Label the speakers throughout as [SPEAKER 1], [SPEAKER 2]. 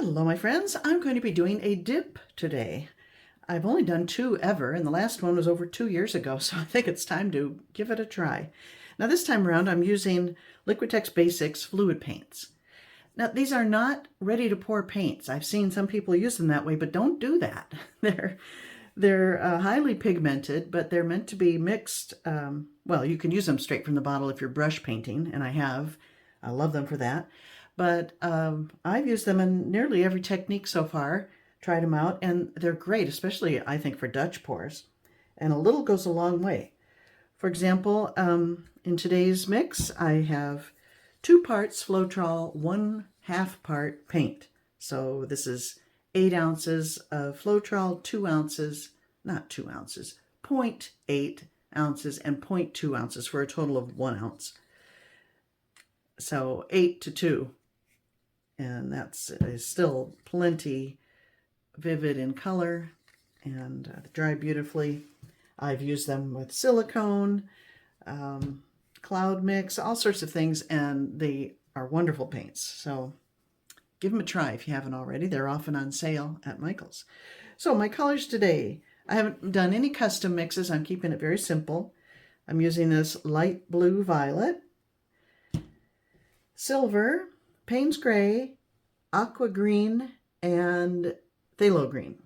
[SPEAKER 1] Hello, my friends. I'm going to be doing a dip today. I've only done 2 ever, and the last one was over 2 years ago, so I think it's time to give it a try. Now, this time around, I'm using Liquitex Basics fluid paints. Now, these are not ready-to-pour paints. I've seen some people use them that way, but don't do that. They're highly pigmented, but they're meant to be mixed. Well, you can use them straight from the bottle if you're brush painting, and I have. I love them for that. But I've used them in nearly every technique so far, tried them out, and they're great, especially, I think, for Dutch pours. And a little goes a long way. For example, in today's mix, I have 2 parts Floetrol, 1/2 part paint. So this is 8 ounces of Floetrol, 2 ounces, not 2 ounces, 0.8 ounces and 0.2 ounces for a total of 1 ounce. So 8 to 2. And that's still plenty vivid in color and dry beautifully. I've used them with silicone, cloud mix, all sorts of things, and they are wonderful paints. So give them a try if you haven't already. They're often on sale at Michael's. So my colors today, I haven't done any custom mixes. I'm keeping it very simple. I'm using this light blue violet, silver, Payne's gray, aqua green, and phthalo green.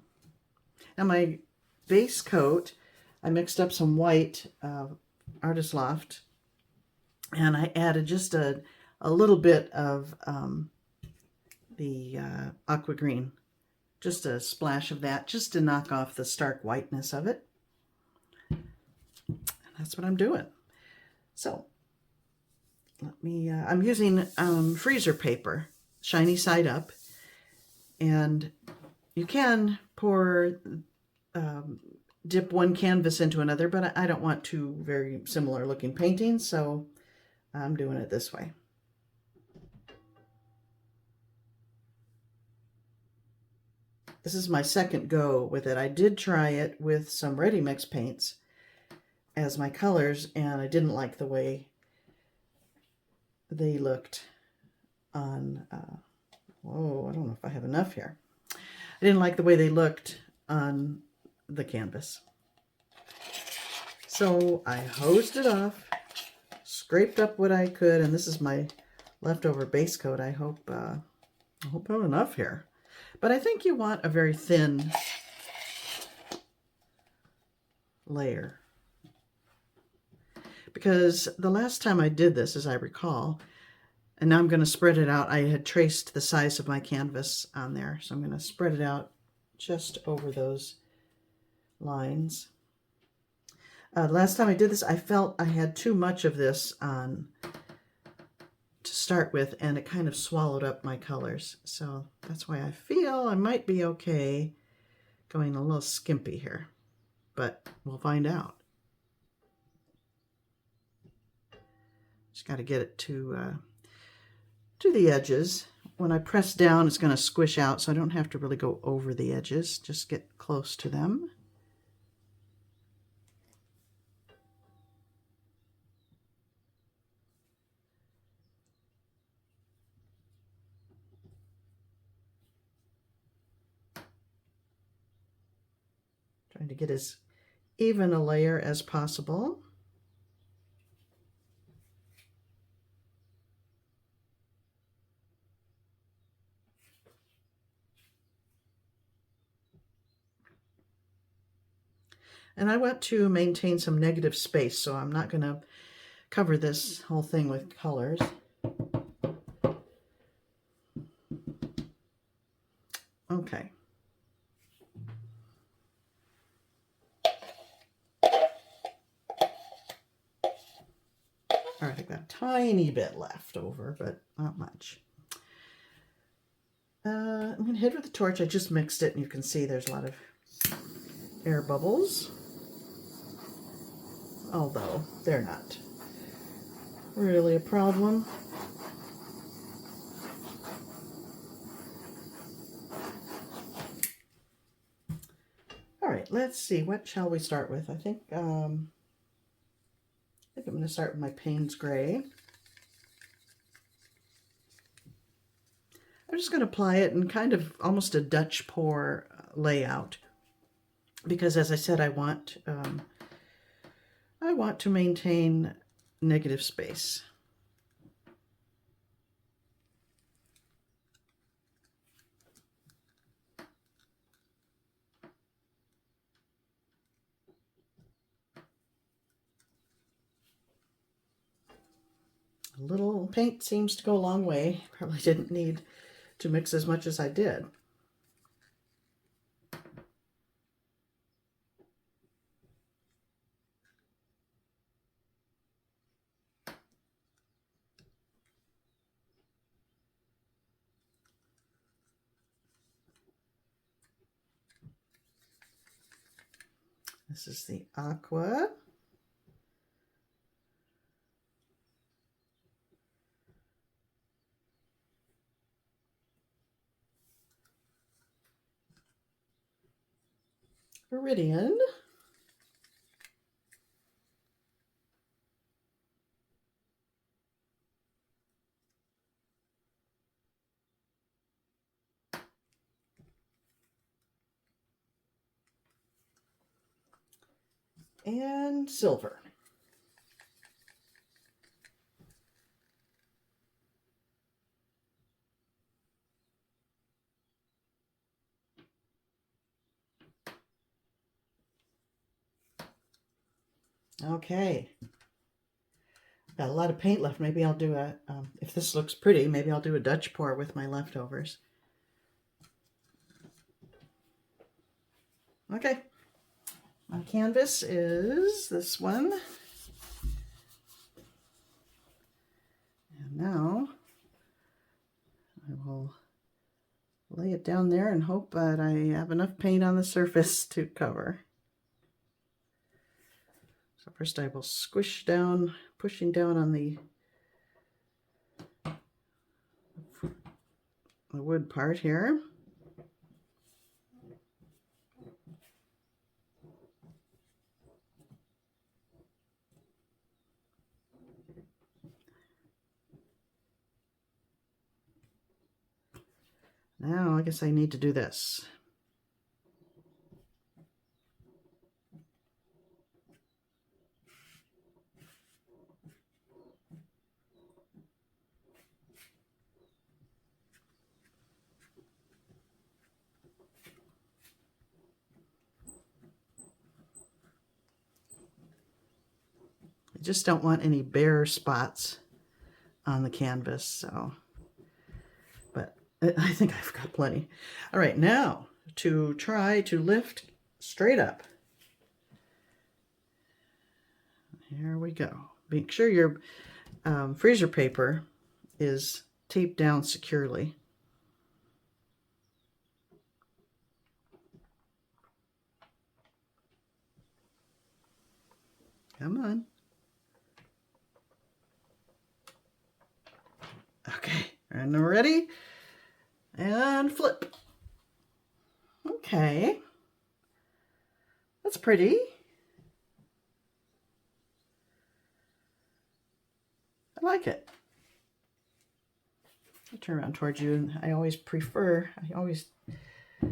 [SPEAKER 1] Now my base coat, I mixed up some white Artist Loft, and I added just a little bit of the aqua green, just a splash of that, just to knock off the stark whiteness of it. And that's what I'm doing. So let me, I'm using freezer paper, shiny side up, and you can pour, dip one canvas into another, but I don't want 2 very similar looking paintings, so I'm doing it this way. This is my second go with it. I did try it with some ready mix paints as my colors, and I didn't like the way they looked on, whoa, I don't know if I have enough here. I didn't like the way they looked on the canvas. So I hosed it off, scraped up what I could, and this is my leftover base coat. I hope I have enough here. But I think you want a very thin layer, because the last time I did this, as I recall, and now I'm going to spread it out, I had traced the size of my canvas on there, so I'm going to spread it out just over those lines. Last time I did this, I felt I had too much of this on to start with, and it kind of swallowed up my colors. So that's why I feel I might be okay going a little skimpy here, but we'll find out. Just got to get it to the edges. When I press down, it's going to squish out, so I don't have to really go over the edges, just get close to them. Trying to get as even a layer as possible. And I want to maintain some negative space, so I'm not going to cover this whole thing with colors. Okay. All right, I've got a tiny bit left over, but not much. I'm going to hit with the torch. I just mixed it, and you can see there's a lot of air bubbles, although they're not really a problem. All right, let's see. What shall we start with? I think I'm going to start with my Payne's gray. I'm just going to apply it in kind of almost a Dutch pour layout, because as I said, I want to maintain negative space. A little paint seems to go a long way. Probably didn't need to mix as much as I did. This is the Aqua. Viridian. And silver. Okay. Got a lot of paint left. Maybe I'll do a, if this looks pretty, maybe I'll do a Dutch pour with my leftovers. Okay. My canvas is this one. And now I will lay it down there and hope that I have enough paint on the surface to cover. So first I will squish down, pushing down on the wood part here. Now I guess I need to do this. I just don't want any bare spots on the canvas, so, but I think I've got plenty. All right, now to try to lift straight up. Here we go. Make sure your freezer paper is taped down securely. Come on. Okay, and we're ready. And flip. Okay. That's pretty. I like it. I'll turn around towards you, and I always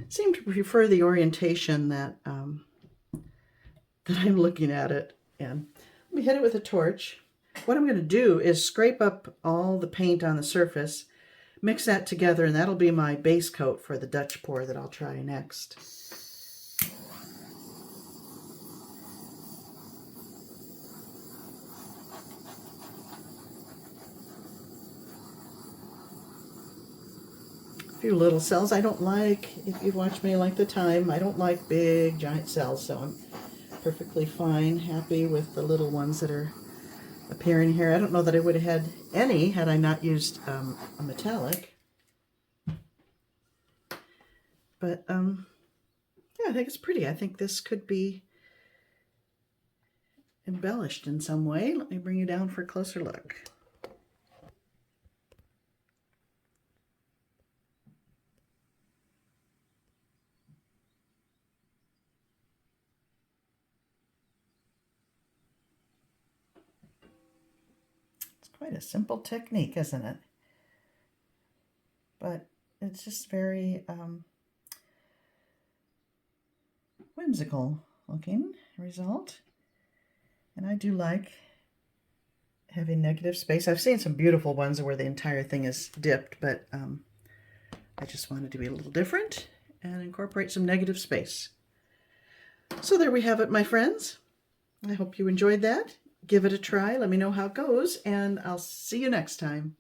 [SPEAKER 1] seem to prefer the orientation that that I'm looking at it. And let me hit it with a torch. What I'm going to do is scrape up all the paint on the surface, mix that together, and that'll be my base coat for the Dutch pour that I'll try next. A few little cells. I don't like, if you've watched me like the time, I don't like big giant cells, so I'm perfectly fine, happy with the little ones that are appearing here. I don't know that I would have had any had I not used a metallic. But yeah, I think it's pretty. I think this could be embellished in some way. Let me bring you down for a closer look. It's quite a simple technique, isn't it? But it's just very whimsical looking result. And I do like having negative space. I've seen some beautiful ones where the entire thing is dipped, but I just wanted to be a little different and incorporate some negative space. So there we have it, my friends. I hope you enjoyed that. Give it a try. Let me know how it goes, and I'll see you next time.